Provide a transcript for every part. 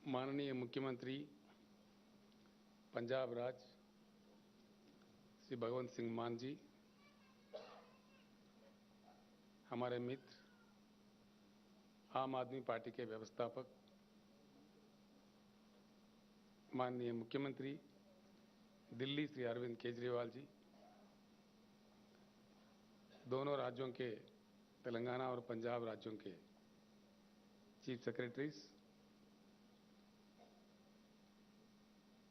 माननीय मुख्यमंत्री पंजाब राज्य श्री भगवंत सिंह मान जी, हमारे मित्र आम आदमी पार्टी के व्यवस्थापक माननीय मुख्यमंत्री दिल्ली श्री अरविंद केजरीवाल जी, दोनों राज्यों के तेलंगाना और पंजाब राज्यों के चीफ सेक्रेटरीज,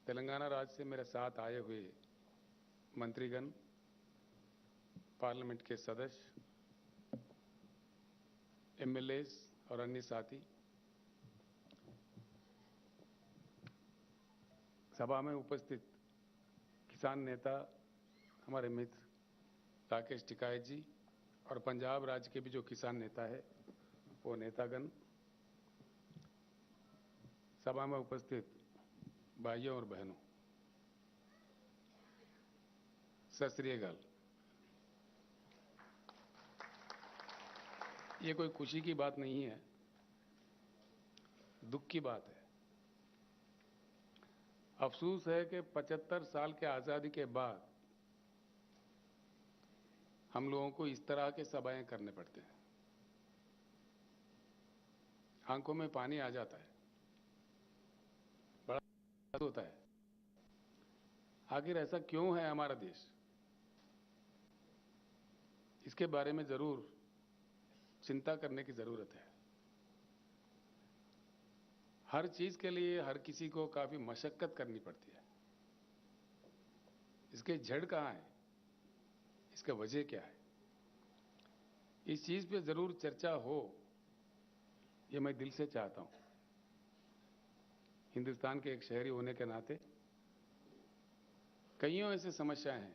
तेलंगाना राज्य से मेरे साथ आए हुए मंत्रीगण, पार्लियामेंट के सदस्य, एमएलएज और अन्य साथी, सभा में उपस्थित किसान नेता हमारे मित्र राकेश टिकायत जी और पंजाब राज्य के भी जो किसान नेता है वो नेतागण, सभा में उपस्थित भाइयों और बहनों, सत श्री अकाल। ये कोई खुशी की बात नहीं है, दुख की बात है। अफसोस है कि 75 साल के आजादी के बाद हम लोगों को इस तरह के सभाएं करने पड़ते हैं। आंखों में पानी आ जाता है, बड़ा होता है। आखिर ऐसा क्यों है हमारा देश? इसके बारे में जरूर चिंता करने की जरूरत है। हर चीज के लिए हर किसी को काफी मशक्कत करनी पड़ती है। इसके जड़ कहां है, इसका वजह क्या है, इस चीज पे जरूर चर्चा हो, ये मैं दिल से चाहता हूं। हिंदुस्तान के एक शहरी होने के नाते कईयों ऐसे समस्याएं हैं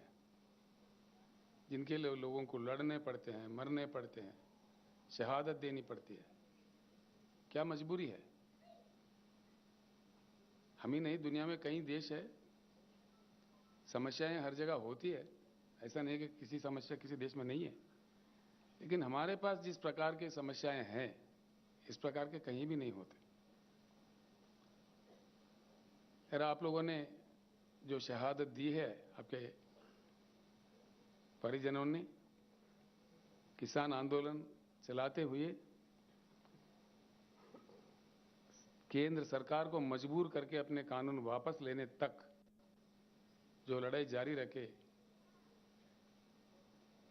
जिनके लिए लोगों को लड़ने पड़ते हैं, मरने पड़ते हैं, शहादत देनी पड़ती है। क्या मजबूरी है? हम ही नहीं, दुनिया में कई देश है, समस्याएं हर जगह होती है। ऐसा नहीं कि किसी समस्या किसी देश में नहीं है, लेकिन हमारे पास जिस प्रकार की समस्याएं हैं इस प्रकार के कहीं भी नहीं होते। यार, आप लोगों ने जो शहादत दी है, आपके परिजनों ने किसान आंदोलन चलाते हुए केंद्र सरकार को मजबूर करके अपने कानून वापस लेने तक जो लड़ाई जारी रखे,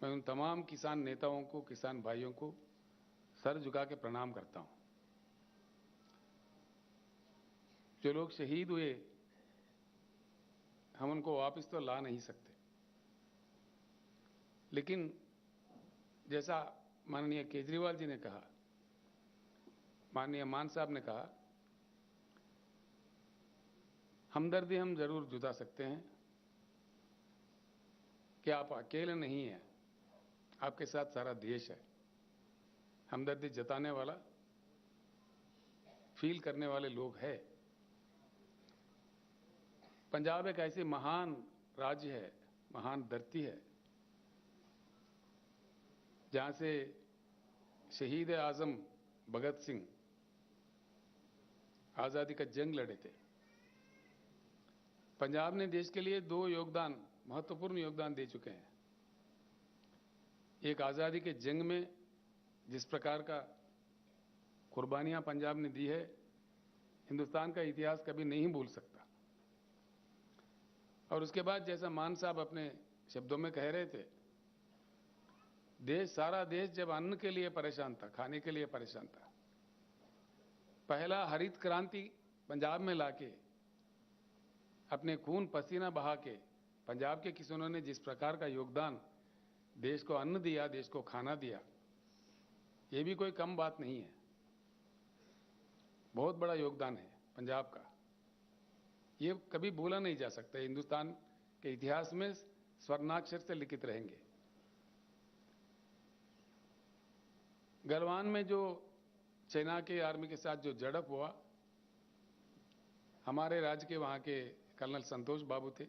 मैं उन तमाम किसान नेताओं को, किसान भाइयों को सर झुका के प्रणाम करता हूं। जो लोग शहीद हुए, हम उनको वापस तो ला नहीं सकते, लेकिन जैसा माननीय केजरीवाल जी ने कहा, माननीय मान साहब ने कहा, हमदर्दी हम जरूर जुटा सकते हैं कि आप अकेले नहीं हैं, आपके साथ सारा देश है। हमदर्दी जताने वाला, फील करने वाले लोग हैं। पंजाब एक ऐसी महान राज्य है, महान धरती है, जहां से शहीद आजम भगत सिंह आजादी का जंग लड़े थे। पंजाब ने देश के लिए दो महत्वपूर्ण योगदान दे चुके हैं। एक, आजादी के जंग में जिस प्रकार का कुर्बानियां पंजाब ने दी है, हिंदुस्तान का इतिहास कभी नहीं भूल सकता। और उसके बाद जैसा मान साहब अपने शब्दों में कह रहे थे, सारा देश जब अन्न के लिए परेशान था, खाने के लिए परेशान था, पहला हरित क्रांति पंजाब में लाके अपने खून पसीना बहा के पंजाब के किसानों ने जिस प्रकार का योगदान देश को अन्न दिया, देश को खाना दिया, ये भी कोई कम बात नहीं है। बहुत बड़ा योगदान है पंजाब का, ये कभी भूला नहीं जा सकता। हिंदुस्तान के इतिहास में स्वर्णाक्षर से लिखित रहेंगे। गलवान में जो सेना के आर्मी के साथ जो झड़प हुआ, हमारे राज्य के वहां के कर्नल संतोष बाबू थे,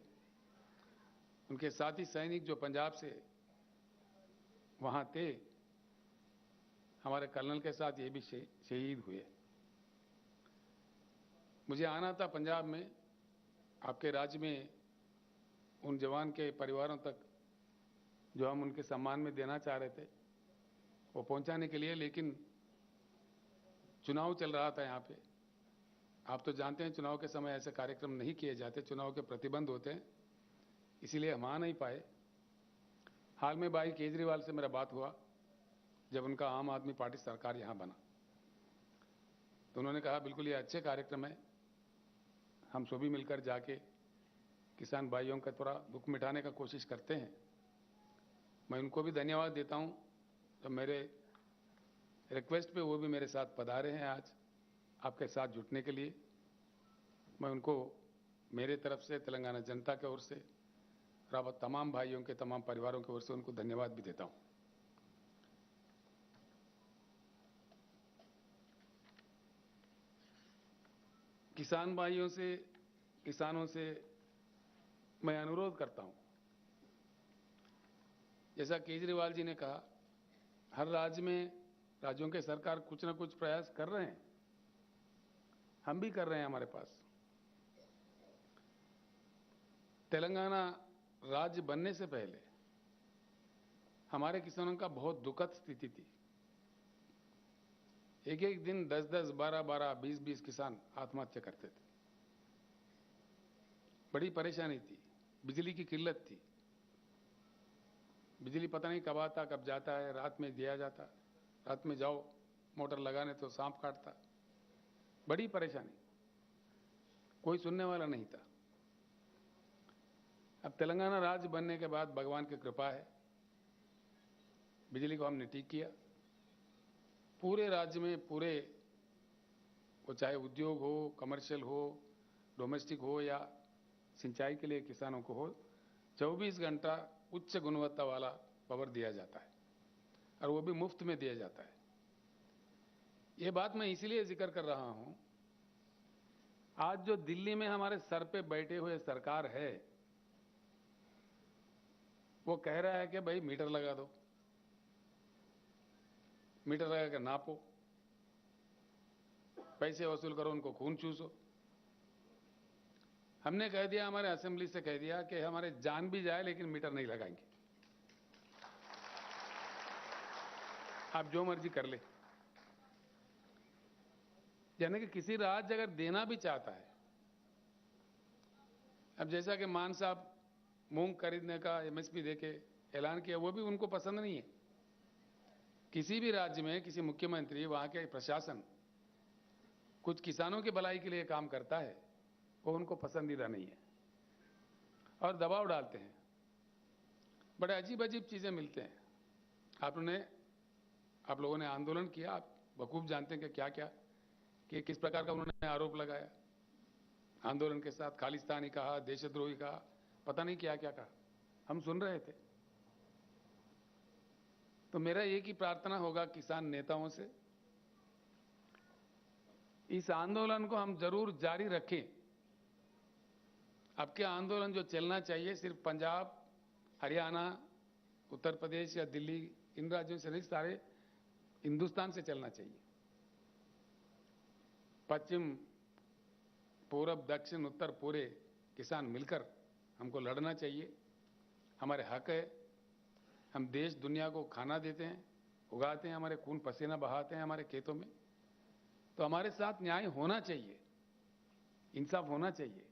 उनके साथी सैनिक जो पंजाब से वहां थे, हमारे कर्नल के साथ ये भी शहीद हुए। मुझे आना था पंजाब में, आपके राज्य में उन जवान के परिवारों तक जो हम उनके सम्मान में देना चाह रहे थे वो पहुंचाने के लिए, लेकिन चुनाव चल रहा था यहाँ पे। आप तो जानते हैं चुनाव के समय ऐसे कार्यक्रम नहीं किए जाते, चुनाव के प्रतिबंध होते हैं, इसीलिए हम आ नहीं पाए। हाल में भाई केजरीवाल से मेरा बात हुआ जब उनका आम आदमी पार्टी सरकार यहाँ बना, तो उन्होंने कहा बिल्कुल ये अच्छे कार्यक्रम है, हम सभी मिलकर जाके किसान भाइयों का थोड़ा दुख मिटाने का कोशिश करते हैं। मैं उनको भी धन्यवाद देता हूं, तो मेरे रिक्वेस्ट पे वो भी मेरे साथ पधारे हैं आज आपके साथ जुटने के लिए। मैं उनको मेरे तरफ से, तेलंगाना जनता की ओर से और तमाम भाइयों के, तमाम परिवारों की ओर से उनको धन्यवाद भी देता हूं। किसान भाइयों से, किसानों से मैं अनुरोध करता हूं, जैसा केजरीवाल जी ने कहा, हर राज्य में राज्यों के सरकार कुछ ना कुछ प्रयास कर रहे हैं, हम भी कर रहे हैं। हमारे पास तेलंगाना राज्य बनने से पहले हमारे किसानों का बहुत दुखद स्थिति थी। एक एक दिन 10-10, 12-12, 20-20 किसान आत्महत्या करते थे। बड़ी परेशानी थी, बिजली की किल्लत थी, बिजली पता नहीं कब आता कब जाता है, रात में दिया जाता, रात में जाओ मोटर लगाने तो सांप काटता, बड़ी परेशानी, कोई सुनने वाला नहीं था। अब तेलंगाना राज्य बनने के बाद भगवान की कृपा है, बिजली को हमने ठीक किया। पूरे राज्य में, पूरे, वो चाहे उद्योग हो, कमर्शियल हो, डोमेस्टिक हो या सिंचाई के लिए किसानों को हो, 24 घंटा उच्च गुणवत्ता वाला पावर दिया जाता है और वो भी मुफ्त में दिया जाता है। ये बात मैं इसीलिए जिक्र कर रहा हूं, आज जो दिल्ली में हमारे सर पे बैठे हुए सरकार है, वो कह रहा है कि भाई मीटर लगा दो, मीटर लगा कर नापो, पैसे वसूल करो, उनको खून चूसो। हमने कह दिया, हमारे असेंबली से कह दिया कि हमारे जान भी जाए लेकिन मीटर नहीं लगाएंगे, आप जो मर्जी कर ले। यानी कि किसी राज्य अगर देना भी चाहता है, अब जैसा कि मान साहब मूंग खरीदने का एमएसपी देके ऐलान किया, वो भी उनको पसंद नहीं है। किसी भी राज्य में किसी मुख्यमंत्री, वहां के प्रशासन कुछ किसानों की भलाई के लिए काम करता है, वो उनको पसंदीदा नहीं है और दबाव डालते हैं। बड़े अजीब अजीब चीजें मिलते हैं। आप लोगों ने आंदोलन किया, आप बखूब जानते हैं कि क्या क्या, कि किस प्रकार का उन्होंने आरोप लगाया। आंदोलन के साथ खालिस्तानी कहा, देशद्रोही कहा, पता नहीं क्या क्या कहा, हम सुन रहे थे। तो मेरा एक ही प्रार्थना होगा किसान नेताओं से, इस आंदोलन को हम जरूर जारी रखें। अब क्या आंदोलन जो चलना चाहिए सिर्फ पंजाब, हरियाणा, उत्तर प्रदेश या दिल्ली, इन राज्यों से नहीं, सारे हिंदुस्तान से चलना चाहिए। पश्चिम, पूरब, दक्षिण, उत्तर, पूरे किसान मिलकर हमको लड़ना चाहिए। हमारे हक है, हम देश दुनिया को खाना देते हैं, उगाते हैं, हमारे खून पसीना बहाते हैं हमारे खेतों में, तो हमारे साथ न्याय होना चाहिए, इंसाफ होना चाहिए।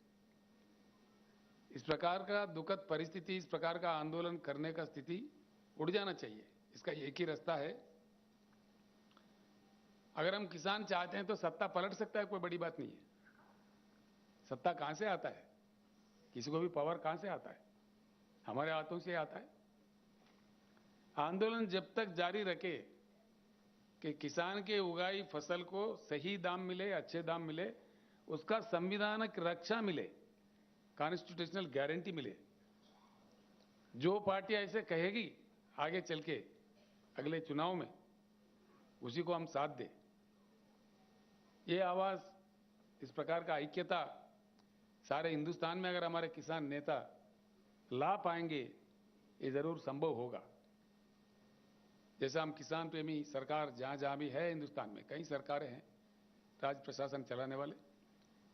इस प्रकार का दुखद परिस्थिति, इस प्रकार का आंदोलन करने का स्थिति उड़ जाना चाहिए। इसका एक ही रास्ता है, अगर हम किसान चाहते हैं तो सत्ता पलट सकता है, कोई बड़ी बात नहीं है। सत्ता कहां से आता है? किसी को भी पावर कहां से आता है? हमारे हाथों से आता है। आंदोलन जब तक जारी रखे कि किसान के उगाई फसल को सही दाम मिले, अच्छे दाम मिले, उसका संविधानिक रक्षा मिले, कॉन्स्टिट्यूशनल गारंटी मिले, जो पार्टी ऐसे कहेगी आगे चल के अगले चुनाव में, उसी को हम साथ दें। ये आवाज, इस प्रकार का ऐक्यता सारे हिंदुस्तान में अगर हमारे किसान नेता ला पाएंगे, ये जरूर संभव होगा। जैसा हम किसान प्रेमी सरकार जहां जहां भी है हिंदुस्तान में, कई सरकारें हैं राज्य प्रशासन चलाने वाले,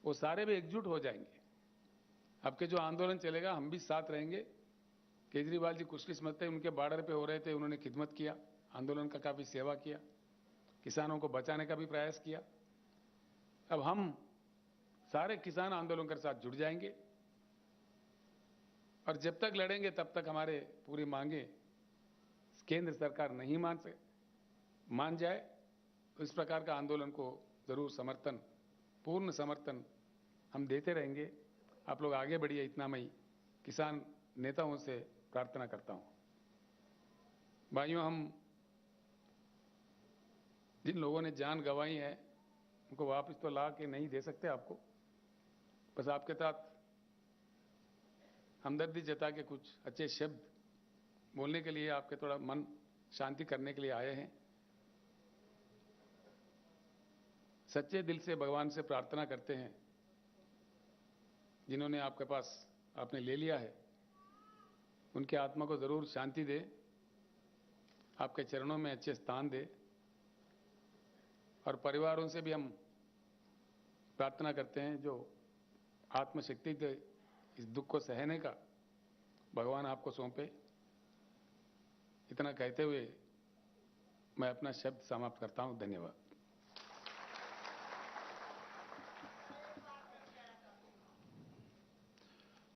वो सारे भी एकजुट हो जाएंगे। आपके जो आंदोलन चलेगा हम भी साथ रहेंगे। केजरीवाल जी खुशकिस्मत थे, उनके बॉर्डर पे हो रहे थे, उन्होंने खिदमत किया, आंदोलन का काफी सेवा किया, किसानों को बचाने का भी प्रयास किया। अब हम सारे किसान आंदोलन के साथ जुड़ जाएंगे और जब तक लड़ेंगे तब तक हमारे पूरी मांगे केंद्र सरकार नहीं मान जाए तो इस प्रकार का आंदोलन को जरूर समर्थन, पूर्ण समर्थन हम देते रहेंगे। आप लोग आगे बढ़िए, इतना मैं किसान नेताओं से प्रार्थना करता हूं। भाइयों, हम जिन लोगों ने जान गंवाई है उनको वापस तो ला के नहीं दे सकते आपको, बस आपके साथ हमदर्दी जता के कुछ अच्छे शब्द बोलने के लिए, आपके थोड़ा मन शांति करने के लिए आए हैं। सच्चे दिल से भगवान से प्रार्थना करते हैं, जिन्होंने आपके पास आपने ले लिया है उनकी आत्मा को जरूर शांति दे, आपके चरणों में अच्छे स्थान दे। और परिवारों से भी हम प्रार्थना करते हैं, जो आत्मशक्ति दे इस दुख को सहने का, भगवान आपको सौंपे। इतना कहते हुए मैं अपना शब्द समाप्त करता हूं। धन्यवाद।